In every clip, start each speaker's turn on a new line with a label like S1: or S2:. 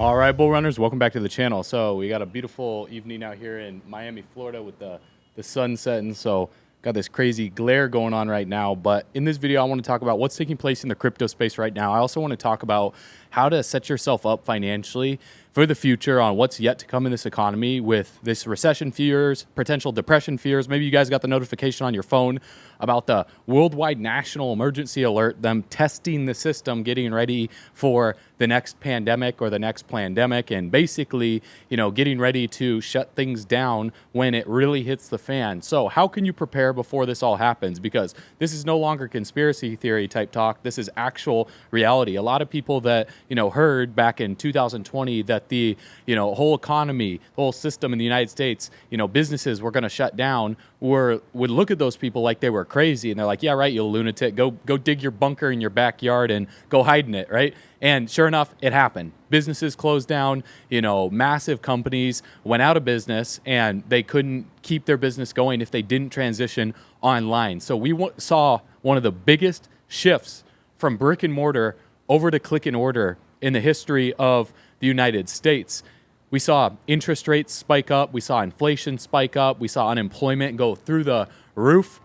S1: All right, bull runners, welcome back to the channel. So we got a beautiful evening out here in Miami, Florida with the sun setting. So got this crazy glare going on right now. But in this video, I want to talk about what's taking place in the crypto space right now. I also want to talk about how to set yourself up financially for the future on what's yet to come in this economy with this recession fears, potential depression fears. Maybe you guys got the notification on your phone about the worldwide national emergency alert, them testing the system, getting ready for the next pandemic or the next plandemic, and basically, getting ready to shut things down when it really hits the fan. So how can you prepare before this all happens? Because this is no longer conspiracy theory type talk. This is actual reality. A lot of people that, heard back in 2020 that the, whole economy, the whole system in the United States, businesses were going to shut down, would look at those people like they were crazy. And they're like, yeah, right, you lunatic, go dig your bunker in your backyard and go hide in it, right? And sure enough, it happened. Businesses closed down, massive companies went out of business, and they couldn't keep their business going if they didn't transition online. So we saw one of the biggest shifts from brick and mortar over to click and order in the history of the United States. We saw interest rates spike up. We saw inflation spike up. We saw unemployment go through the roof,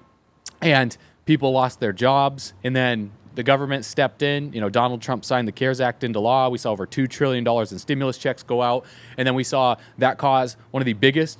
S1: and people lost their jobs. And then the government stepped in. Donald Trump signed the CARES Act into law. We saw over $2 trillion in stimulus checks go out. And then we saw that cause one of the biggest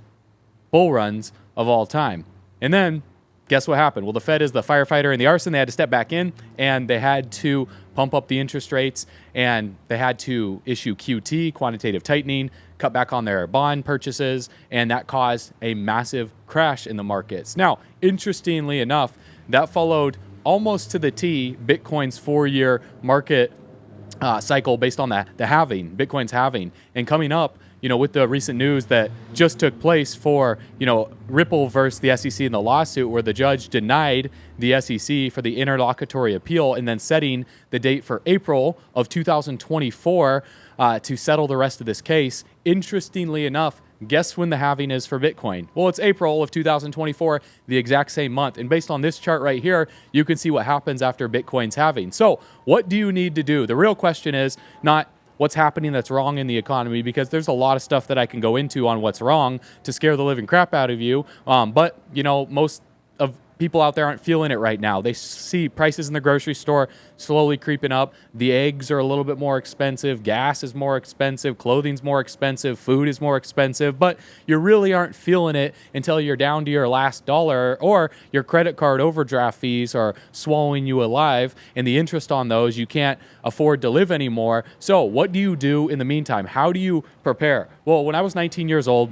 S1: bull runs of all time. And then guess what happened? Well, the Fed is the firefighter and the arson. They had to step back in, and they had to pump up the interest rates, and they had to issue QT, quantitative tightening, cut back on their bond purchases, and that caused a massive crash in the markets. Now, interestingly enough, that followed almost to the T Bitcoin's 4-year market cycle based on the halving, Bitcoin's halving. And coming up, with the recent news that just took place for, Ripple versus the SEC in the lawsuit, where the judge denied the SEC for the interlocutory appeal and then setting the date for April of 2024 to settle the rest of this case. Interestingly enough, guess when the halving is for Bitcoin? Well, it's April of 2024, the exact same month. And based on this chart right here, you can see what happens after Bitcoin's halving. So what do you need to do? The real question is not what's happening that's wrong in the economy, because there's a lot of stuff that I can go into on what's wrong to scare the living crap out of you. But, most of people out there aren't feeling it right now. They see prices in the grocery store slowly creeping up. The eggs are a little bit more expensive. Gas is more expensive. Clothing's more expensive. Food is more expensive. But you really aren't feeling it until you're down to your last dollar, or your credit card overdraft fees are swallowing you alive, and the interest on those, you can't afford to live anymore. So what do you do in the meantime? How do you prepare? Well, when I was 19 years old,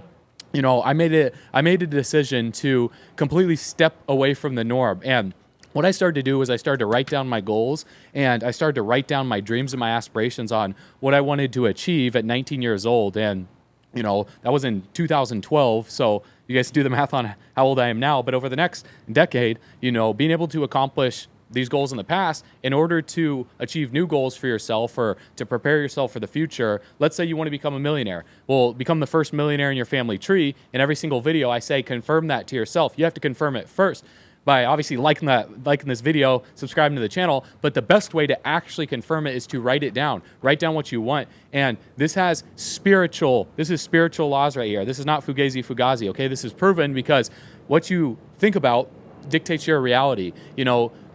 S1: I made a decision to completely step away from the norm. And what I started to do was I started to write down my goals, and I started to write down my dreams and my aspirations on what I wanted to achieve at 19 years old. And, that was in 2012. So you guys do the math on how old I am now. But over the next decade, being able to accomplish these goals in the past, in order to achieve new goals for yourself or to prepare yourself for the future. Let's say you want to become a millionaire. Well, become the first millionaire in your family tree. In every single video, I say confirm that to yourself. You have to confirm it first by obviously liking this video, subscribing to the channel. But the best way to actually confirm it is to write it down. Write down what you want. And this is spiritual laws right here. This is not fugazi, okay? This is proven because what you think about dictates your reality.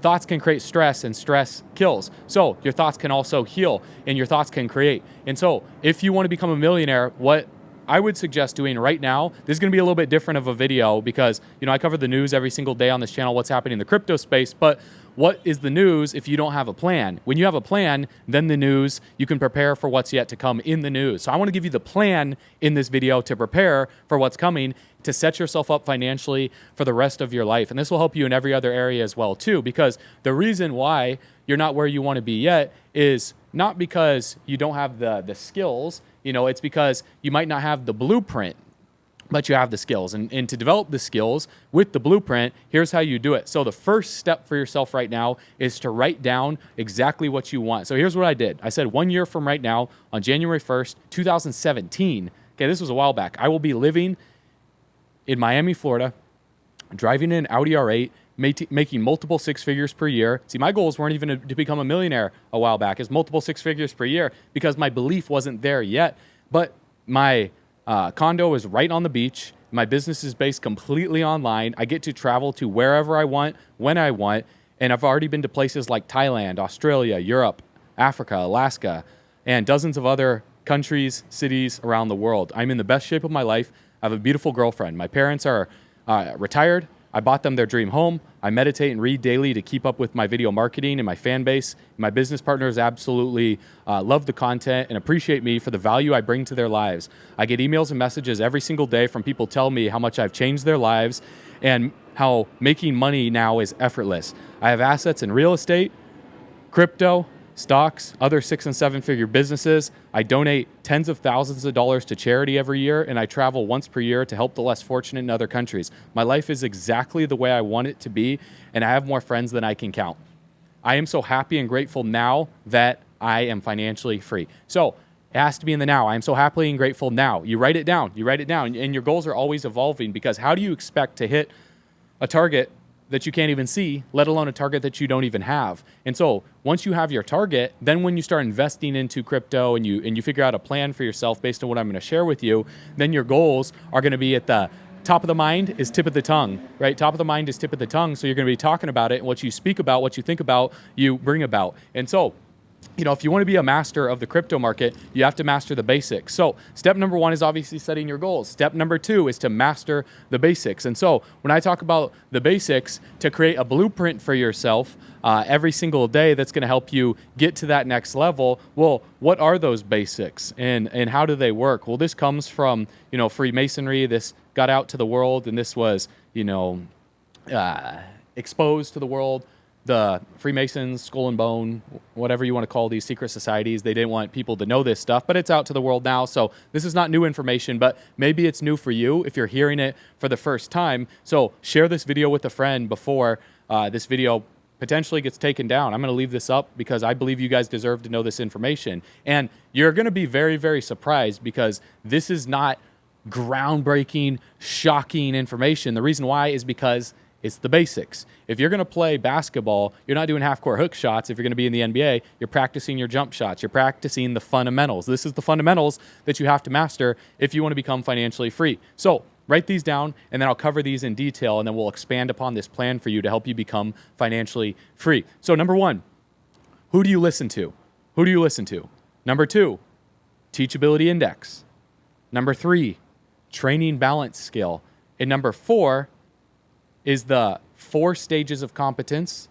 S1: Thoughts can create stress, and stress kills. So your thoughts can also heal, and your thoughts can create. And so if you want to become a millionaire, what I would suggest doing right now, this is going to be a little bit different of a video because, I cover the news every single day on this channel, what's happening in the crypto space. But what is the news if you don't have a plan? When you have a plan, then the news, you can prepare for what's yet to come in the news. So I want to give you the plan in this video to prepare for what's coming, to set yourself up financially for the rest of your life. And this will help you in every other area as well too, because the reason why you're not where you want to be yet is not because you don't have the skills, it's because you might not have the blueprint, but you have the skills. And to develop the skills with the blueprint, here's how you do it. So the first step for yourself right now is to write down exactly what you want. So here's what I did. I said 1 year from right now, on January 1st, 2017, okay, this was a while back, I will be living in Miami, Florida, driving an Audi R8, making multiple six figures per year. See, my goals weren't even to become a millionaire a while back. It's multiple six figures per year because my belief wasn't there yet. But my condo is right on the beach. My business is based completely online. I get to travel to wherever I want, when I want. And I've already been to places like Thailand, Australia, Europe, Africa, Alaska, and dozens of other countries, cities around the world. I'm in the best shape of my life. I have a beautiful girlfriend. My parents are retired. I bought them their dream home. I meditate and read daily to keep up with my video marketing and my fan base. My business partners absolutely love the content and appreciate me for the value I bring to their lives. I get emails and messages every single day from people telling me how much I've changed their lives and how making money now is effortless. I have assets in real estate, crypto, stocks, other 6- and 7-figure businesses. I donate tens of thousands of dollars to charity every year, and I travel once per year to help the less fortunate in other countries. My life is exactly the way I want it to be, and I have more friends than I can count. I am so happy and grateful now that I am financially free. So it has to be in the now. I am so happy and grateful now. You write it down. You write it down, and your goals are always evolving because how do you expect to hit a target that you can't even see, let alone a target that you don't even have? And so once you have your target, then when you start investing into crypto and you figure out a plan for yourself based on what I'm going to share with you, then your goals are going to be at the top of the mind is tip of the tongue, right? Top of the mind is tip of the tongue. So you're going to be talking about it, and what you speak about, what you think about, you bring about. And so, you know, if you want to be a master of the crypto market, you have to master the basics. So step number 1 is obviously setting your goals. Step number 2 is to master the basics. And so when I talk about the basics, to create a blueprint for yourself every single day that's going to help you get to that next level, well, what are those basics and how do they work? Well, this comes from, you know, Freemasonry. This got out to the world, and this was, you know, exposed to the world. The Freemasons, Skull and Bone, whatever you want to call these secret societies, they didn't want people to know this stuff, but it's out to the world now. So this is not new information, but maybe it's new for you if you're hearing it for the first time. So share this video with a friend before this video potentially gets taken down. I'm going to leave this up because I believe you guys deserve to know this information. And you're going to be very, very surprised because this is not groundbreaking, shocking information. The reason why is because it's the basics. If you're going to play basketball, you're not doing half-court hook shots. If you're going to be in the NBA, you're practicing your jump shots. You're practicing the fundamentals. This is the fundamentals that you have to master if you want to become financially free. So write these down, and then I'll cover these in detail, and then we'll expand upon this plan for you to help you become financially free. So number 1, who do you listen to? Who do you listen to? Number 2, Teachability Index. Number 3, Training Balance Scale. And number 4 is the 4 stages of competence.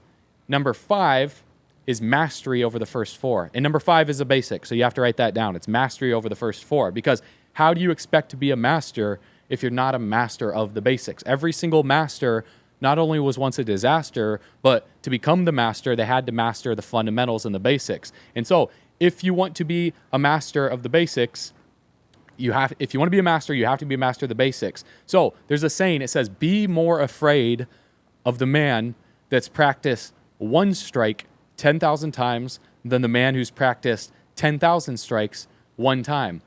S1: Number 5 is mastery over the first 4. And number 5 is a basic, so you have to write that down. It's mastery over the first 4, because how do you expect to be a master if you're not a master of the basics? Every single master not only was once a disaster, but to become the master, they had to master the fundamentals and the basics. And so if you want to be a master of the basics, if you want to be a master, you have to be a master of the basics. So there's a saying, it says, be more afraid of the man that's practiced one strike 10,000 times than the man who's practiced 10,000 strikes one time.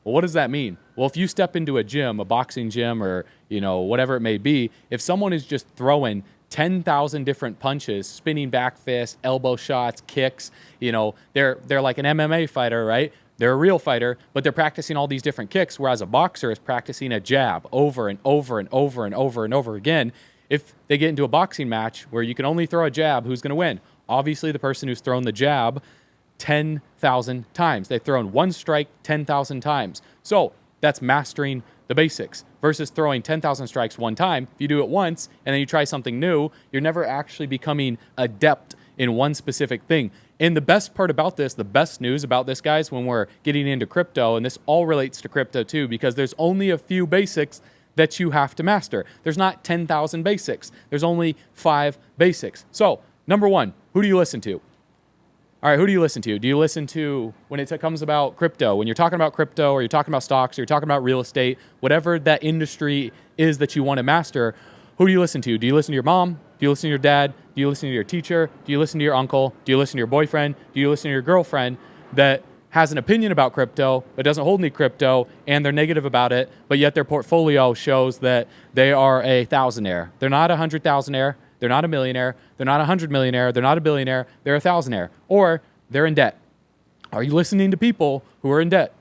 S1: Well, what does that mean? Well, if you step into a gym, a boxing gym, or, you know, whatever it may be, if someone is just throwing 10,000 different punches, spinning back fists, elbow shots, kicks, you know, they're like an MMA fighter, right? They're a real fighter, but they're practicing all these different kicks, whereas a boxer is practicing a jab over and over and over and over and over again. If they get into a boxing match where you can only throw a jab, who's going to win? Obviously, the person who's thrown the jab 10,000 times. They've thrown one strike 10,000 times. So that's mastering the basics versus throwing 10,000 strikes one time. If you do it once and then you try something new, you're never actually becoming adept in one specific thing. And the best part about this, the best news about this, guys, when we're getting into crypto, and this all relates to crypto too, because there's only a few basics that you have to master. There's not 10,000 basics. There's only 5 basics. So, number 1, who do you listen to? All right, who do you listen to? Do you listen to, when it comes about crypto, when you're talking about crypto or you're talking about stocks or you're talking about real estate, whatever that industry is that you want to master, who do you listen to? Do you listen to your mom? Do you listen to your dad? Do you listen to your teacher? Do you listen to your uncle? Do you listen to your boyfriend? Do you listen to your girlfriend that has an opinion about crypto, but doesn't hold any crypto, and they're negative about it, but yet their portfolio shows that they are a thousandaire. They're not a 100,000aire. They're not a millionaire. They're not a 100 millionaire. They're not a billionaire. They're a thousandaire. Or they're in debt. Are you listening to people who are in debt?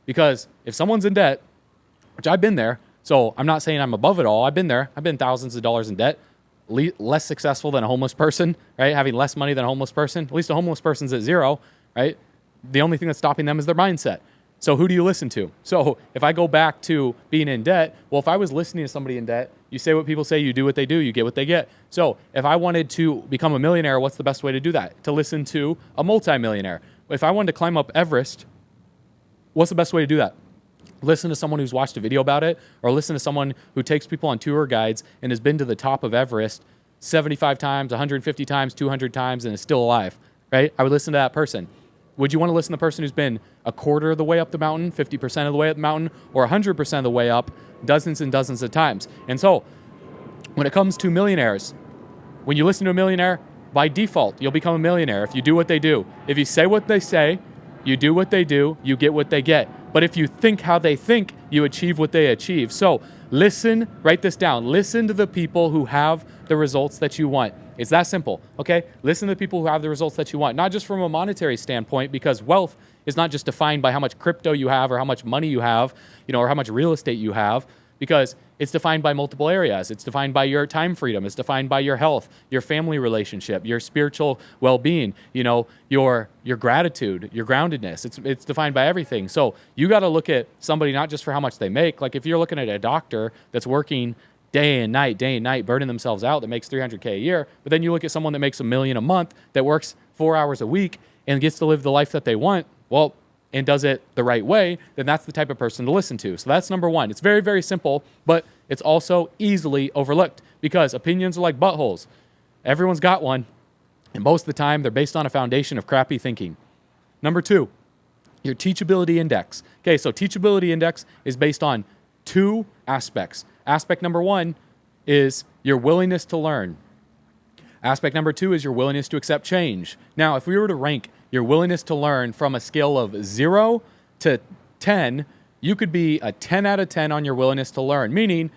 S1: Because if someone's in debt, which I've been there, so I'm not saying I'm above it all. I've been there. I've been thousands of dollars in debt, less successful than a homeless person, right? Having less money than a homeless person. At least a homeless person's at zero, right? The only thing that's stopping them is their mindset. So who do you listen to? So if I go back to being in debt, well, if I was listening to somebody in debt, you say what people say, you do what they do, you get what they get. So if I wanted to become a millionaire, what's the best way to do that? To listen to a multimillionaire. If I wanted to climb up Everest, what's the best way to do that? Listen to someone who's watched a video about it, or listen to someone who takes people on tour guides and has been to the top of Everest 75 times, 150 times, 200 times, and is still alive, right? I would listen to that person. Would you want to listen to the person who's been a quarter of the way up the mountain, 50% of the way up the mountain, or 100% of the way up dozens and dozens of times? And so when it comes to millionaires, when you listen to a millionaire, by default, you'll become a millionaire if you do what they do. If you say what they say, you do what they do, you get what they get. But if you think how they think, you achieve what they achieve. So listen, write this down. Listen to the people who have the results that you want. It's that simple, okay? Listen to the people who have the results that you want, not just from a monetary standpoint, because wealth is not just defined by how much crypto you have or how much money you have, or how much real estate you have, because it's defined by multiple areas. It's defined by your time freedom. It's defined by your health, your family relationship, your spiritual well-being, your gratitude, your groundedness. It's defined by everything. So you got to look at somebody not just for how much they make. Like if you're looking at a doctor that's working day and night, burning themselves out, that makes $300K a year, but then you look at someone that makes $1 million a month, that works 4 hours a week and gets to live the life that they want, well, and does it the right way, then that's the type of person to listen to. So that's number one. It's very, very simple, but it's also easily overlooked because opinions are like buttholes. Everyone's got one, and most of the time they're based on a foundation of crappy thinking. Number two, your teachability index. Okay, so teachability index is based on 2 aspects. Aspect number 1 is your willingness to learn. Aspect number 2 is your willingness to accept change. Now, if we were to rank your willingness to learn from a scale of 0 to 10, you could be a 10 out of 10 on your willingness to learn, meaning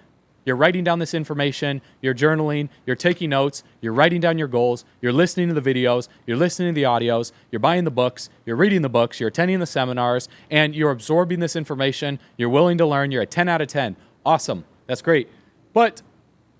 S1: you're writing down this information, you're journaling, you're taking notes, you're writing down your goals, you're listening to the videos, you're listening to the audios, you're buying the books, you're reading the books, you're attending the seminars, and you're absorbing this information, you're willing to learn, you're a 10 out of 10. Awesome. That's great. But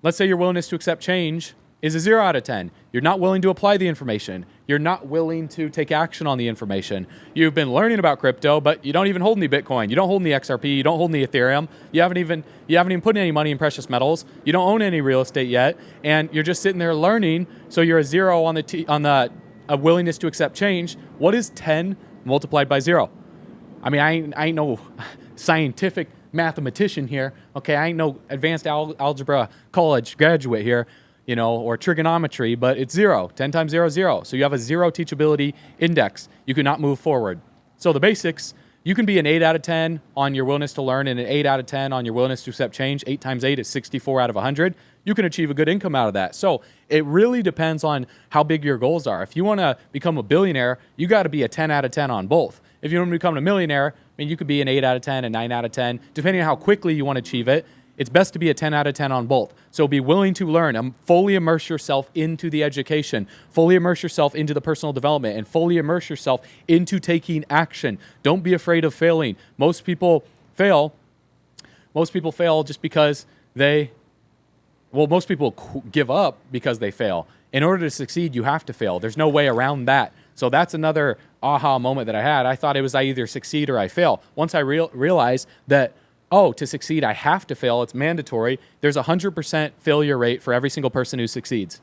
S1: let's say your willingness to accept change is a 0 out of 10. You're not willing to apply the information. You're not willing to take action on the information. You've been learning about crypto, but you don't even hold any Bitcoin. You don't hold any XRP. You don't hold any Ethereum. You haven't even put any money in precious metals. You don't own any real estate yet, and you're just sitting there learning. So you're a 0 on the willingness to accept change. What is 10 multiplied by 0? I mean, I ain't no scientific mathematician here. Okay, I ain't no advanced algebra college graduate here, or trigonometry, but it's 0. 10 times 0 is 0. So you have a 0 teachability index. You cannot move forward. So the basics, you can be an 8 out of 10 on your willingness to learn and an 8 out of 10 on your willingness to accept change. 8 times 8 is 64 out of 100. You can achieve a good income out of that. So it really depends on how big your goals are. If you want to become a billionaire, you got to be a 10 out of 10 on both. If you want to become a millionaire, you could be an 8 out of 10, a 9 out of 10, depending on how quickly you want to achieve it. It's best to be a 10 out of 10 on both. So be willing to learn and fully immerse yourself into the education, fully immerse yourself into the personal development, and fully immerse yourself into taking action. Don't be afraid of failing. Most people fail just because most people give up because they fail. In order to succeed, you have to fail. There's no way around that. So that's another aha moment that I had. I thought it was I either succeed or I fail. Once I realized that, to succeed, I have to fail. It's mandatory. There's a 100% failure rate for every single person who succeeds,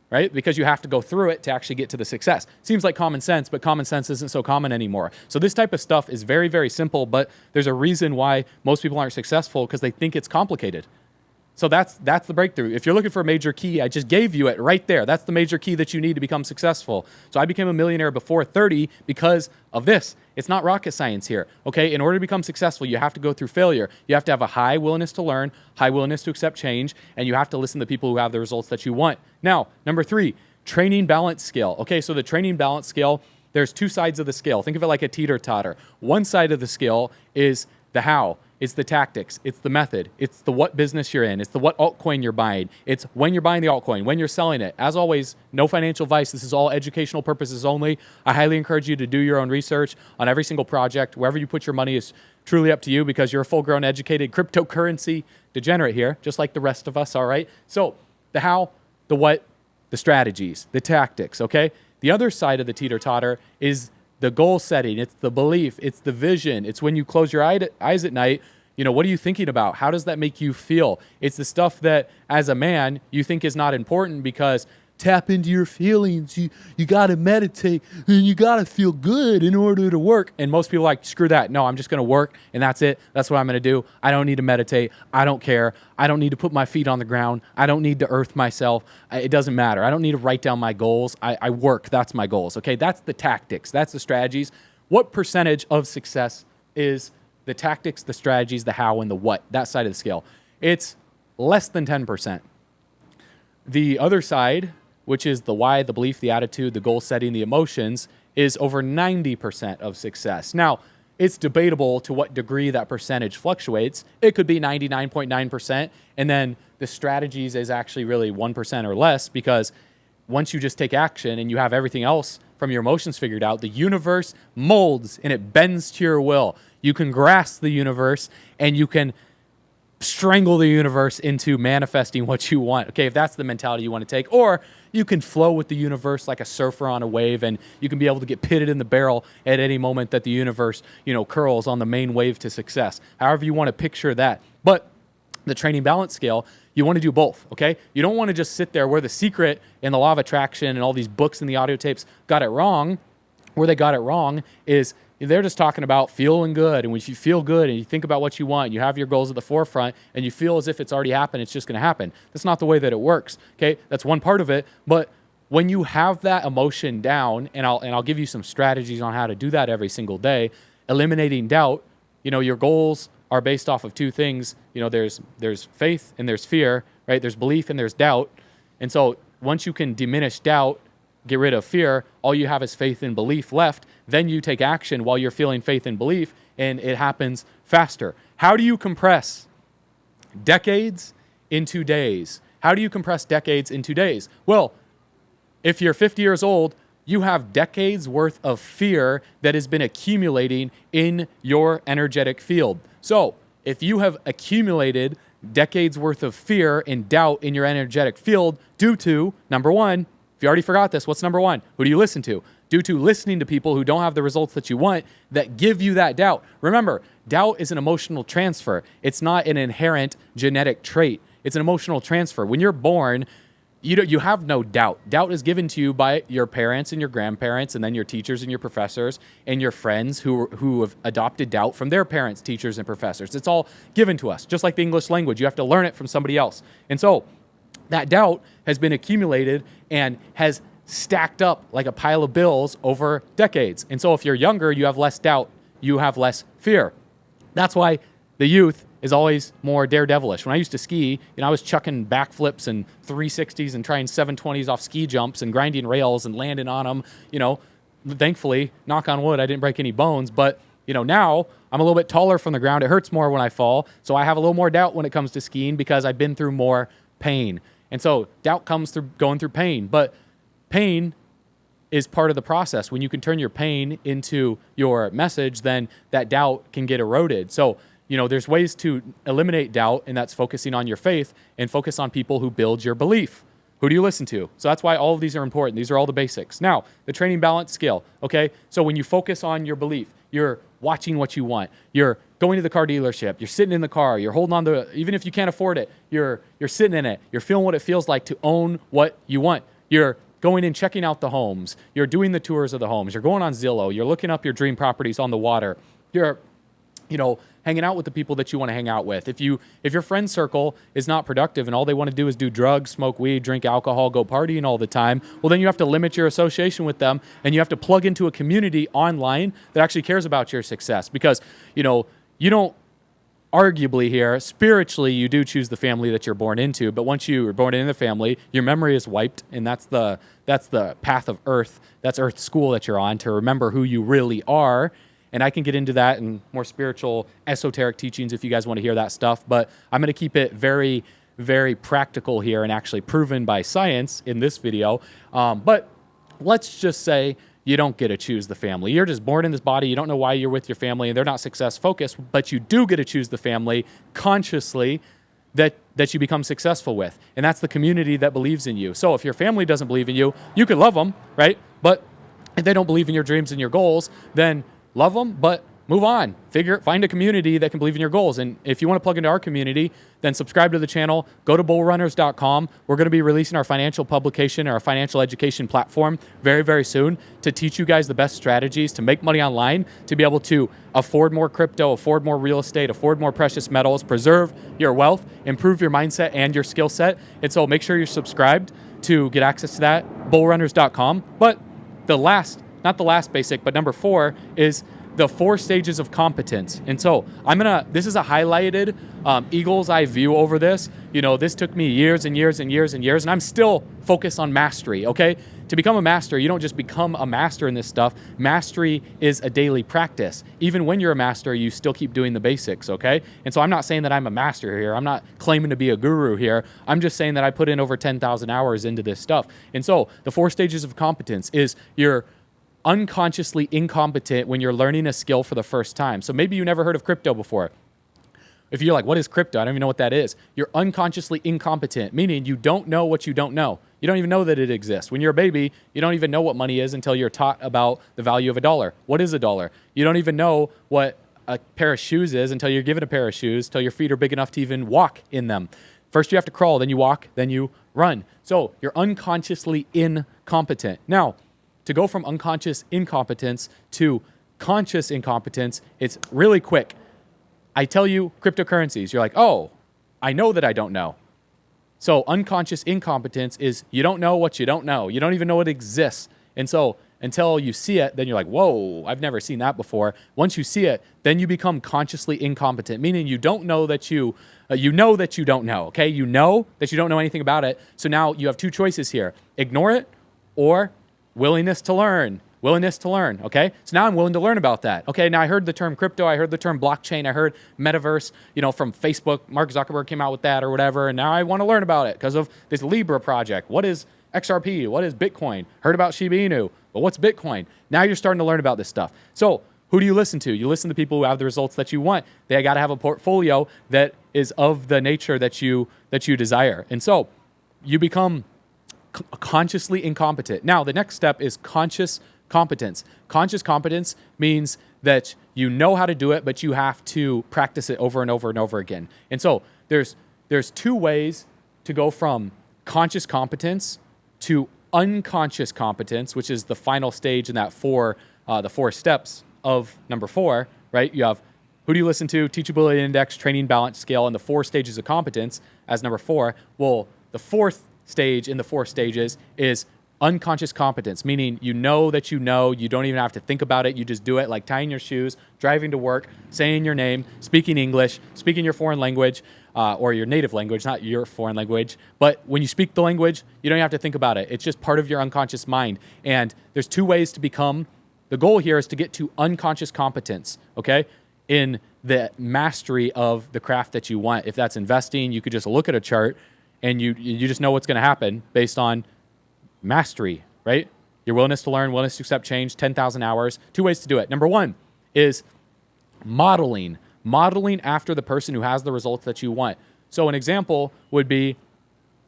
S1: right? Because you have to go through it to actually get to the success. Seems like common sense, but common sense isn't so common anymore. So this type of stuff is very, very simple, but there's a reason why most people aren't successful because they think it's complicated. So that's the breakthrough. If you're looking for a major key, I just gave you it right there. That's the major key that you need to become successful. So I became a millionaire before 30 because of this. It's not rocket science here, okay? In order to become successful, you have to go through failure. You have to have a high willingness to learn, high willingness to accept change, and you have to listen to people who have the results that you want. Now, number 3, training balance scale. Okay, so the training balance scale, there's two sides of the scale. Think of it like a teeter-totter. One side of the scale is the how. It's the tactics. It's the method. It's the what business you're in. It's the what altcoin you're buying. It's when you're buying the altcoin, when you're selling it. As always, no financial advice. This is all educational purposes only. I highly encourage you to do your own research on every single project. Wherever you put your money is truly up to you because you're a full-grown, educated cryptocurrency degenerate here, just like the rest of us, all right? So the how, the what, the strategies, the tactics, okay? The other side of the teeter-totter is the goal setting. It's the belief. It's the vision. It's when you close your eyes at night, what are you thinking about? How does that make you feel? It's the stuff that, as a man, you think is not important because tap into your feelings. You got to meditate and you got to feel good in order to work. And most people are like, screw that. No, I'm just going to work and that's it. That's what I'm going to do. I don't need to meditate. I don't care. I don't need to put my feet on the ground. I don't need to earth myself. It doesn't matter. I don't need to write down my goals. I work. That's my goals. Okay. That's the tactics. That's the strategies. What percentage of success is the tactics, the strategies, the how, and the what? That side of the scale. It's less than 10%. The other side, which is the why, the belief, the attitude, the goal setting, the emotions, is over 90% of success. Now, it's debatable to what degree that percentage fluctuates. It could be 99.9%, and then the strategies is actually really 1% or less, because once you just take action and you have everything else from your emotions figured out, the universe molds and it bends to your will. You can grasp the universe and you can strangle the universe into manifesting what you want. Okay, if that's the mentality you want to take, or you can flow with the universe like a surfer on a wave, and you can be able to get pitted in the barrel at any moment that the universe, curls on the main wave to success. However you want to picture that. But the training balance scale, you want to do both, okay? You don't want to just sit there where The Secret and the Law of Attraction and all these books and the audio tapes got it wrong. Where they got it wrong is they're just talking about feeling good. And when you feel good and you think about what you want, you have your goals at the forefront, and you feel as if it's already happened, it's just going to happen. That's not the way that it works, okay? That's one part of it. But when you have that emotion down, and I'll give you some strategies on how to do that every single day, eliminating doubt, your goals are based off of two things. There's faith and there's fear, right? There's belief and there's doubt. And so once you can diminish doubt, get rid of fear, all you have is faith and belief left. Then you take action while you're feeling faith and belief, and it happens faster. How do you compress decades into days? How do you compress decades into days? Well, if you're 50 years old, you have decades worth of fear that has been accumulating in your energetic field. So if you have accumulated decades worth of fear and doubt in your energetic field due to, number one, if you already forgot this, what's number one? Who do you listen to? Due to listening to people who don't have the results that you want, that give you that doubt. Remember, doubt is an emotional transfer. It's not an inherent genetic trait. It's an emotional transfer. When you're born, you have no doubt. Doubt is given to you by your parents and your grandparents, and then your teachers and your professors and your friends who have adopted doubt from their parents, teachers, and professors. It's all given to us. Just like the English language, you have to learn it from somebody else. And so that doubt has been accumulated and has stacked up like a pile of bills over decades. And so if you're younger, you have less doubt, you have less fear. That's why the youth is always more daredevilish. When I used to ski, I was chucking backflips and 360s and trying 720s off ski jumps and grinding rails and landing on them. Thankfully, knock on wood, I didn't break any bones. But, now I'm a little bit taller from the ground. It hurts more when I fall. So I have a little more doubt when it comes to skiing because I've been through more pain. And so doubt comes through going through pain. But pain is part of the process. When you can turn your pain into your message, then that doubt can get eroded. So, there's ways to eliminate doubt, and that's focusing on your faith and focus on people who build your belief. Who do you listen to? So that's why all of these are important. These are all the basics. Now, the training balance scale, okay? So when you focus on your belief, you're watching what you want. You're going to the car dealership. You're sitting in the car. You're holding on to, even if you can't afford it, you're sitting in it. You're feeling what it feels like to own what you want. You're going and checking out the homes. You're doing the tours of the homes. You're going on Zillow. You're looking up your dream properties on the water. You're, hanging out with the people that you want to hang out with. If your friend circle is not productive and all they want to do is do drugs, smoke weed, drink alcohol, go partying all the time, well, then you have to limit your association with them, and you have to plug into a community online that actually cares about your success, because, you don't arguably here, spiritually, you do choose the family that you're born into. But once you are born into the family, your memory is wiped, and that's the path of earth. That's earth school that you're on to remember who you really are. And I can get into that in more spiritual, esoteric teachings if you guys want to hear that stuff. But I'm going to keep it very, very practical here and actually proven by science in this video. But let's just say you don't get to choose the family. You're just born in this body. You don't know why you're with your family, and they're not success focused, but you do get to choose the family consciously that you become successful with. And that's the community that believes in you. So if your family doesn't believe in you, you could love them, right? But if they don't believe in your dreams and your goals, then love them, but move on. Find a community that can believe in your goals. And if you want to plug into our community, then subscribe to the channel. Go to bullrunners.com. We're going to be releasing our financial publication, our financial education platform very, very soon to teach you guys the best strategies to make money online, to be able to afford more crypto, afford more real estate, afford more precious metals, preserve your wealth, improve your mindset and your skill set. And so make sure you're subscribed to get access to that, bullrunners.com. But not the last basic, but number 4 is the 4 stages of competence. And so this is a highlighted eagle's eye view over this. This took me years and years and years and years, and I'm still focused on mastery, okay? To become a master, you don't just become a master in this stuff. Mastery is a daily practice. Even when you're a master, you still keep doing the basics, okay? And so I'm not saying that I'm a master here. I'm not claiming to be a guru here. I'm just saying that I put in over 10,000 hours into this stuff. And so the 4 stages of competence is you're unconsciously incompetent when you're learning a skill for the first time. So maybe you never heard of crypto before. If you're like, what is crypto? I don't even know what that is. You're unconsciously incompetent, meaning you don't know what you don't know. You don't even know that it exists. When you're a baby, you don't even know what money is until you're taught about the value of a dollar. What is a dollar? You don't even know what a pair of shoes is until you're given a pair of shoes, until your feet are big enough to even walk in them. First you have to crawl, then you walk, then you run. So you're unconsciously incompetent. Now, to go from unconscious incompetence to conscious incompetence, it's really quick. I tell you cryptocurrencies, you're like, oh, I know that I don't know. So unconscious incompetence is you don't know what you don't know. You don't even know it exists. And so until you see it, then you're like, whoa, I've never seen that before. Once you see it, then you become consciously incompetent, meaning you don't know that you know that you don't know, okay? You know that you don't know anything about it. So now you have 2 choices here. Ignore it or willingness to learn, okay? So now I'm willing to learn about that. Okay, now I heard the term crypto, I heard the term blockchain, I heard metaverse, from Facebook. Mark Zuckerberg came out with that or whatever, and now I want to learn about it because of this Libra project. What is XRP? What is Bitcoin? Heard about Shiba Inu, but what's Bitcoin? Now you're starting to learn about this stuff. So who do you listen to? You listen to people who have the results that you want. They got to have a portfolio that is of the nature that you desire. And so you become consciously incompetent. Now, the next step is conscious competence. Conscious competence means that you know how to do it, but you have to practice it over and over and over again. And so there's 2 ways to go from conscious competence to unconscious competence, which is the final stage in that the 4 steps of number 4, right? You have who do you listen to, teachability index, training balance scale, and the 4 stages of competence as number 4. Well, the 4th stage in the 4 stages is unconscious competence, meaning you know that you don't even have to think about it. You just do it, like tying your shoes, driving to work, saying your name, speaking English, speaking your foreign language, or your native language, not your foreign language. But when you speak the language, you don't have to think about it. It's just part of your unconscious mind. And there's 2 ways to become, the goal here is to get to unconscious competence, okay? In the mastery of the craft that you want. If that's investing, you could just look at a chart and you just know what's going to happen based on mastery, right? Your willingness to learn, willingness to accept change, 10,000 hours. 2 ways to do it. Number 1 is modeling after the person who has the results that you want. So an example would be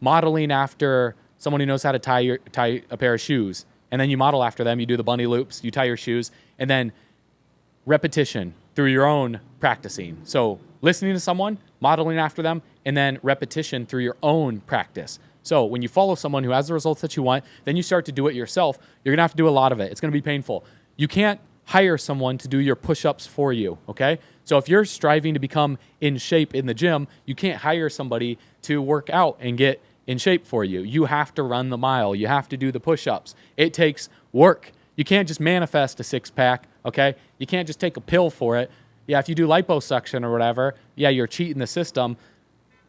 S1: modeling after someone who knows how to tie a pair of shoes. And then you model after them. You do the bunny loops, you tie your shoes, and then repetition through your own practicing. So listening to someone, modeling after them, and then repetition through your own practice. So when you follow someone who has the results that you want, then you start to do it yourself. You're going to have to do a lot of it. It's going to be painful. You can't hire someone to do your push-ups for you, okay? So if you're striving to become in shape in the gym, you can't hire somebody to work out and get in shape for you. You have to run the mile. You have to do the push-ups. It takes work. You can't just manifest a 6-pack, okay? You can't just take a pill for it. yeah, if you do liposuction or whatever, yeah, you're cheating the system.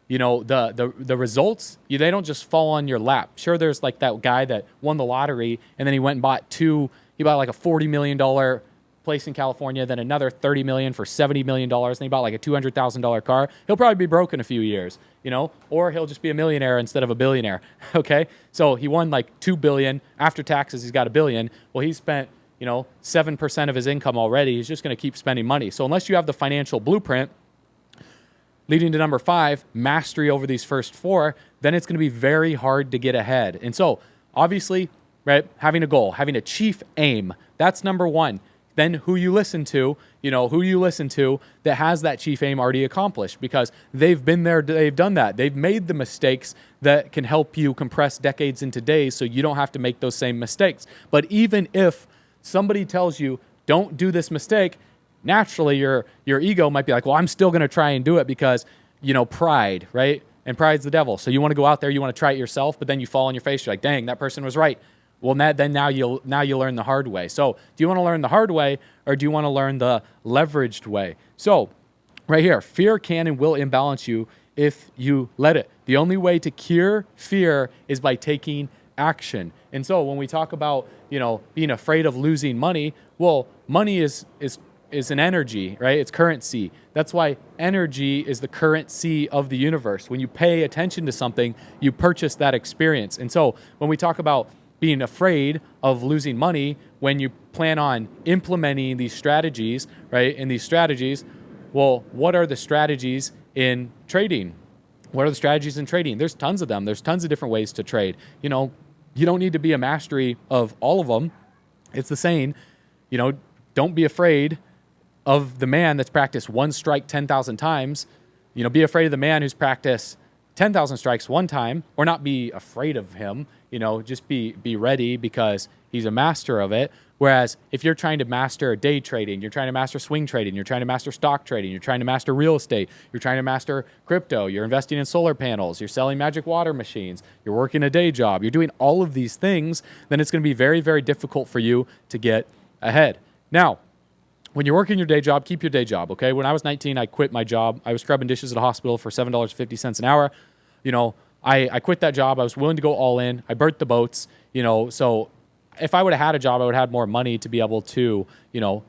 S1: You know, the results, they don't just fall on your lap. Sure, there's like that guy that won the lottery and then he went and he bought like a $40 million place in California, then another $30 million for $70 million, and he bought like a $200,000 car. He'll probably be broke in a few years, you know, or he'll just be a millionaire instead of a billionaire, okay? So he won like $2 billion. After taxes, he's got $1 billion. Well, he spent, 7% of his income already. He's just going to keep spending money. So unless you have the financial blueprint, leading to number 5, mastery over these first 4, then it's going to be very hard to get ahead. And so obviously, right, having a goal, having a chief aim, that's number 1. Then who you listen to that has that chief aim already accomplished, because they've been there, they've done that. They've made the mistakes that can help you compress decades into days so you don't have to make those same mistakes. But even if somebody tells you, don't do this mistake, naturally your ego might be like, well, I'm still going to try and do it because, pride, right? And pride's the devil. So you want to go out there, you want to try it yourself, but then you fall on your face. You're like, dang, that person was right. Well, now you learn the hard way. So do you want to learn the hard way, or do you want to learn the leveraged way? So right here, fear can and will imbalance you if you let it. The only way to cure fear is by taking action. And so when we talk about, being afraid of losing money, well, money is an energy, right? It's currency. That's why energy is the currency of the universe. When you pay attention to something, you purchase that experience. And so when we talk about being afraid of losing money, when you plan on implementing these strategies, right? And these strategies, well, what are the strategies in trading? What are the strategies in trading? There's tons of them. There's tons of different ways to trade. You don't need to be a mastery of all of them. It's the saying, don't be afraid of the man that's practiced one strike 10,000 times. Be afraid of the man who's practiced 10,000 strikes one time, or not be afraid of him, just be ready because he's a master of it. Whereas if you're trying to master day trading, you're trying to master swing trading, you're trying to master stock trading, you're trying to master real estate, you're trying to master crypto, you're investing in solar panels, you're selling magic water machines, you're working a day job, you're doing all of these things, then it's going to be very, very difficult for you to get ahead. Now, when you're working your day job, keep your day job, okay? When I was 19, I quit my job. I was scrubbing dishes at a hospital for $7.50 an hour. I quit that job. I was willing to go all in. I burnt the boats, so if I would have had a job, I would have had more money to be able to,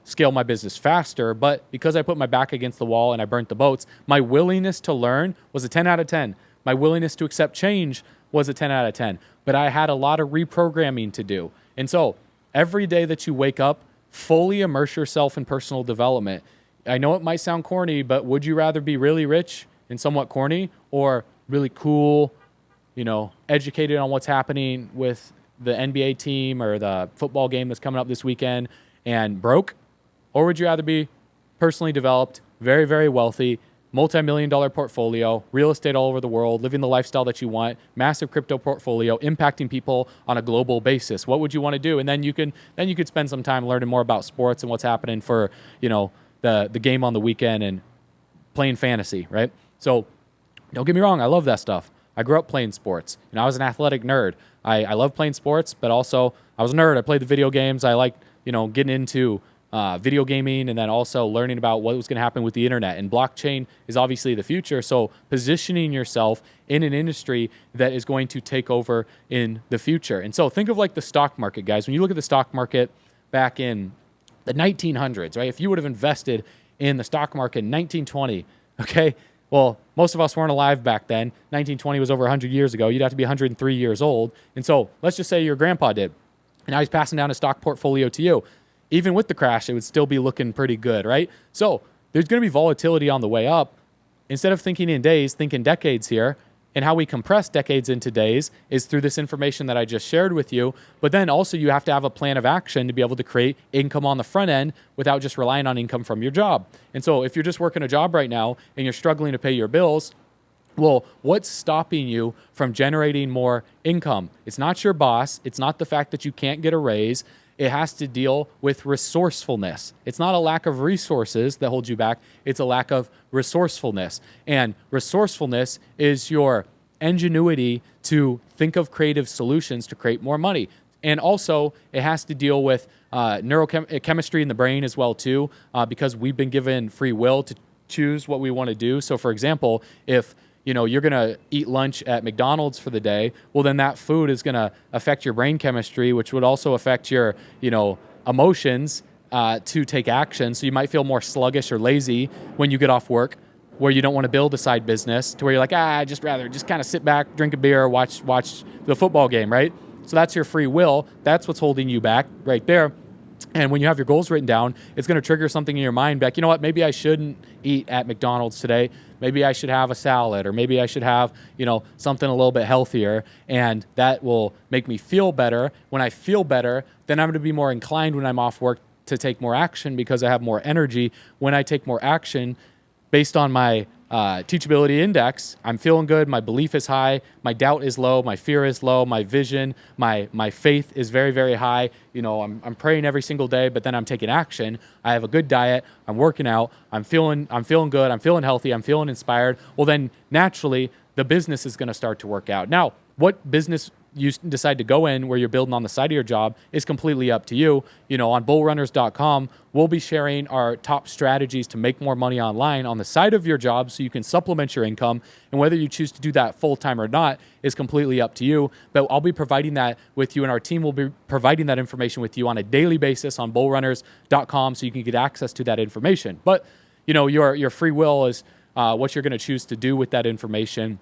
S1: scale my business faster. But because I put my back against the wall and I burnt the boats, my willingness to learn was a 10 out of 10. My willingness to accept change was a 10 out of 10. But I had a lot of reprogramming to do. And so every day that you wake up, fully immerse yourself in personal development. I know it might sound corny, but would you rather be really rich and somewhat corny, or really cool, educated on what's happening with the NBA team or the football game that's coming up this weekend and broke? Or would you rather be personally developed, very, very wealthy, multi-million-dollar portfolio, real estate all over the world, living the lifestyle that you want, massive crypto portfolio, impacting people on a global basis? What would you want to do? And then you could spend some time learning more about sports and what's happening for, the game on the weekend and playing fantasy, right? So don't get me wrong, I love that stuff. I grew up playing sports. I was an athletic nerd. I love playing sports, but also I was a nerd. I played the video games. I liked, getting into video gaming, and then also learning about what was going to happen with the internet. And blockchain is obviously the future. So positioning yourself in an industry that is going to take over in the future. And so think of like the stock market, guys. When you look at the stock market back in the 1900s, right? If you would have invested in the stock market in 1920, okay, well, most of us weren't alive back then. 1920 was over 100 years ago. You'd have to be 103 years old. And so let's just say your grandpa did, and now he's passing down a stock portfolio to you. Even with the crash, it would still be looking pretty good, right? So there's going to be volatility on the way up. Instead of thinking in days, think in decades here. And how we compress decades into days is through this information that I just shared with you. But then also you have to have a plan of action to be able to create income on the front end without just relying on income from your job. And so if you're just working a job right now and you're struggling to pay your bills, well, what's stopping you from generating more income? It's not your boss. It's not the fact that you can't get a raise. It has to deal with resourcefulness. It's not a lack of resources that holds you back. It's a lack of resourcefulness. And resourcefulness is your ingenuity to think of creative solutions to create more money. And also, it has to deal with neurochemistry in the brain as well too, because we've been given free will to choose what we want to do. So, for example, if you're going to eat lunch at McDonald's for the day, well, then that food is going to affect your brain chemistry, which would also affect your emotions to take action. So you might feel more sluggish or lazy when you get off work, where you don't want to build a side business, to where you're like, I'd just rather just kind of sit back, drink a beer, watch the football game, right? So that's your free will. That's what's holding you back right there. And when you have your goals written down, it's going to trigger something in your mind back. You know what? Maybe I shouldn't eat at McDonald's today. Maybe I should have a salad, or maybe I should have, something a little bit healthier. And that will make me feel better. When I feel better, then I'm going to be more inclined when I'm off work to take more action, because I have more energy. When I take more action based on my teachability index, I'm feeling good. My belief is high. My doubt is low. My fear is low. My vision, my faith is very, very high. I'm praying every single day, but then I'm taking action. I have a good diet. I'm working out. I'm feeling good. I'm feeling healthy. I'm feeling inspired. Well, then naturally the business is going to start to work out. Now, what business you decide to go in, where you're building on the side of your job, is completely up to you. On bullrunners.com, we'll be sharing our top strategies to make more money online on the side of your job, so you can supplement your income. And whether you choose to do that full time or not is completely up to you. But I'll be providing that with you, and our team will be providing that information with you on a daily basis on bullrunners.com, so you can get access to that information. But your free will is what you're going to choose to do with that information,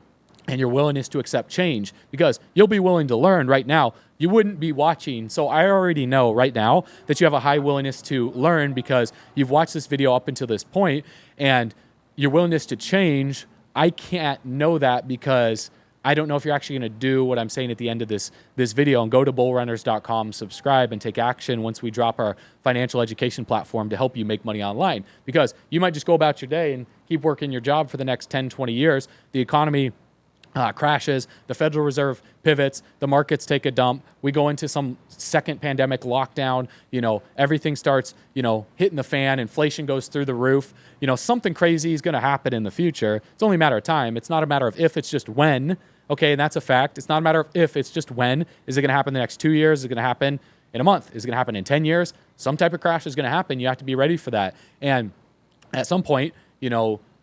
S1: and your willingness to accept change, because you'll be willing to learn. Right now, you wouldn't be watching. So I already know right now that you have a high willingness to learn, because you've watched this video up until this point, and your willingness to change, I can't know that, because I don't know if you're actually going to do what I'm saying at the end of this video, and go to bullrunners.com, subscribe, and take action once we drop our financial education platform to help you make money online. Because you might just go about your day and keep working your job for the next 10, 20 years. The economy crashes, the Federal Reserve pivots, the markets take a dump, we go into some second pandemic lockdown, everything starts, hitting the fan, inflation goes through the roof, something crazy is going to happen in the future. It's only a matter of time. It's not a matter of if, it's just when. Okay, and that's a fact. It's not a matter of if, it's just when. Is it going to happen in the next 2 years? Is it going to happen in a month? Is it going to happen in 10 years? Some type of crash is going to happen. You have to be ready for that. And at some point,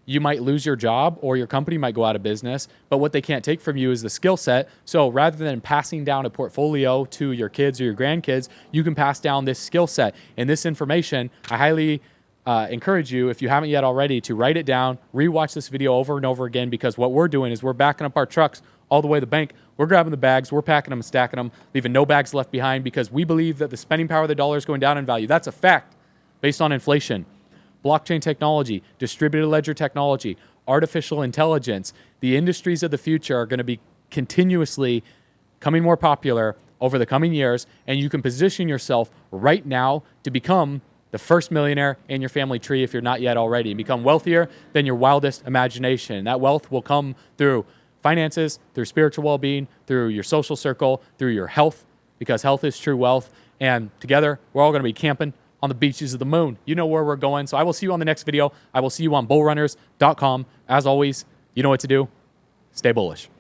S1: you might lose your job, or your company might go out of business, but what they can't take from you is the skill set. So rather than passing down a portfolio to your kids or your grandkids, you can pass down this skill set and this information. I highly encourage you, if you haven't yet already, to write it down, rewatch this video over and over again, because what we're doing is we're backing up our trucks all the way to the bank. We're grabbing the bags, we're packing them and stacking them, leaving no bags left behind, because we believe that the spending power of the dollar is going down in value. That's a fact based on inflation. Blockchain technology, distributed ledger technology, artificial intelligence, the industries of the future are going to be continuously coming more popular over the coming years, and you can position yourself right now to become the first millionaire in your family tree if you're not yet already, and become wealthier than your wildest imagination. That wealth will come through finances, through spiritual well-being, through your social circle, through your health, because health is true wealth. And together, we're all going to be camping on the beaches of the moon. You know where we're going. So I will see you on the next video. I will see you on bullrunners.com. As always, you know what to do. Stay bullish.